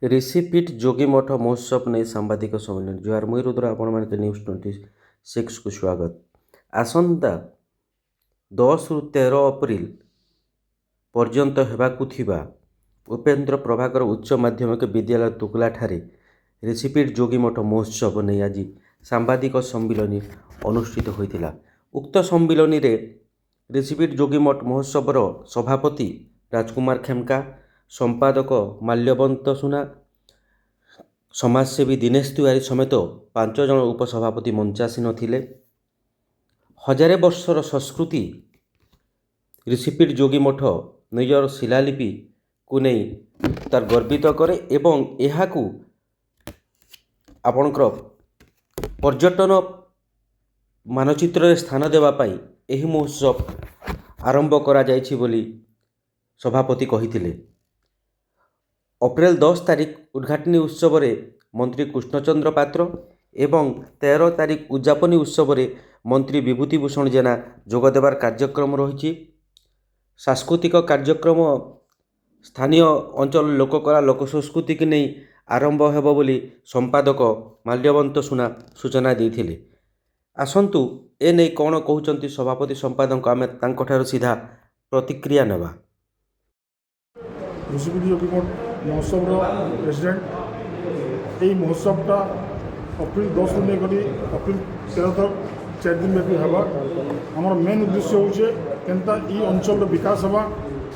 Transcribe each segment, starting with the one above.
ऋषिपीठ जोगीमठ महोत्सव नहीं सांबादिक सम्मेलन जुआर मुई रुद्र आपण मानके न्यूज 26 को स्वागत। आसंता 10 रु 13 अप्रैल पर्यंत हेबाकु थिबा उपेन्द्र प्रभाकर उच्च माध्यमिक विद्यालय तुगला ठारे ऋषिपीठ जोगीमठ महोत्सव नहीं आज सांबादिक सम्मिलन अनुष्ठित होइतिला। उक्त सम्मिलन रे ऋषिपीठ जोगीमठ महोत्सवर सभापति राजकुमार खेमका, संपादक माल्यवंत सुना, समाजसेवी दिनेश तिवारी समेत 5 जन उपसभापति मंचासीन थिले। हजारे वर्षर संस्कृति ऋषिपीठ जोगीमठ निजर शिलालिपि को नहीं तार गर्वित करे एवं एहाकू आपणकर पर्यटन मानचित्र स्थान देवाई एही महोत्सव आरंभ करा जायछि बोली सभापति कहिथिले। अप्रैल 10 तारिख उद्घाटनी उत्सव रे मंत्री कृष्णचंद्र पात्र एवं 13 तारिख उद्यापनी उत्सव रे मंत्री विभूतिभूषण जेना जोगदेवार कार्यक्रम रही। सांस्कृतिक कार्यक्रम स्थानीय अंचल लोककला लोक संस्कृति की नहीं आरंभ हेब बोली संपादक माल्यवंत सुना सूचना देथिले। आसंतु ए नहीं कौन कहउचंती सभापति संपादक आमे तांकठार सीधा प्रतिक्रिया नेबा। ऋषिपीठ जोगीमठ महोत्सव प्रेसिडेंट यही महोत्सवटा अप्रैल 10 रु लेकर अप्रैल 13 तक 4 दिन व्यापी होगा। आमर मेन उद्देश्य होचे केनता ई अंचल विकास होगा।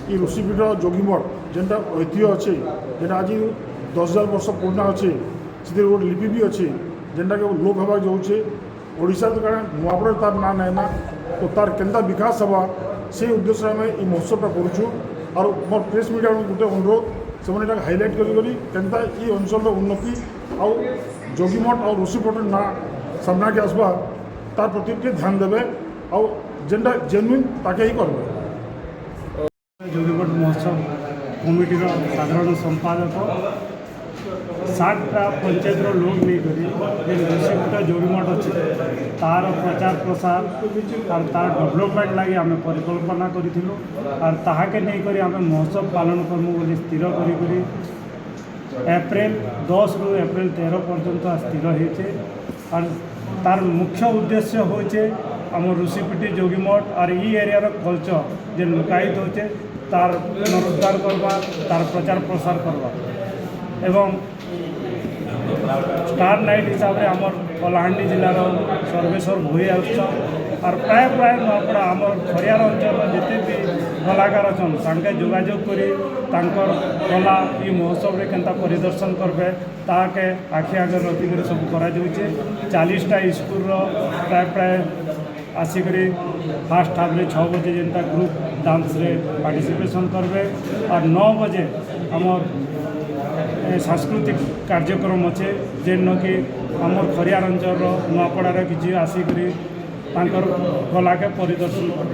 ई ऋषिपीठ जोगीमठ जेनटा ऐतिह्य अच्छे जेटा आज 10,000 वर्ष पुराना अच्छे से गोटे लिपि भी अच्छे जेनटा के लोप होगा जाऊे ओडिशा तो कारण नुआपड़े तार ना ना ना तो तार केनता विकास होगा से उद्देश्य आम ये महोत्सवटा करूँ। और मोर प्रेस मीडिया गोटे अनुरोध से हाइलाइट करी केनता ये अंचल उन्नति आउ जोगीमठ और ऋषिपीठ ना सामना के आसबा तार प्रति ध्यान देवे आउ जेनटा जेन्युइन ताके ही करबे। जोगीमठ महोत्सव कमिटी साधारण संपादक 60टा पंचायत लोक नहीं करी ऋषिपीठ जोगीमठ अच्छे तार प्रचार प्रसार और तार डेवलपमेंट लगी आम परिकल्पना करूँ और ताके नहीं करी आम महोत्सव पालन करमु बोली स्थिर करी अप्रैल 10 रु अप्रैल 13 पर्यंत स्थिर होचे। और तार मुख्य उद्देश्य होचे आम ऋषिपीठ जोगीमठ और ई एरियार कल्चर जे लुकायित होचे तार पुनरुद्धार करवा तार प्रचार प्रसार करवा एवं स्टार नाइट हिसाब से आमर कलाहांडी जिलार सर्वेश्वर भोई आउछन और प्राय प्राय नुआपड़ा आमर खरियार अंचल जिते भी कलाकार अच्छा सांगे जोगाजोग करी तांकर कला ये महोत्सव रे केनता परिदर्शन करबे ताके आखि आगे रखिक सब करा जाउछे। 40टा स्कूल प्राय प्राय आसिक फास्ट हाफ 6 बजे जेनता ग्रुप डांस रे पार्टिसिपेशन करबे और 9 बजे आमर सांस्कृतिक कार्यक्रम अच्छे जेन कि आमर खरियार अंचल नुआपड़ार किसी आसिक कला के परिदर्शन कर।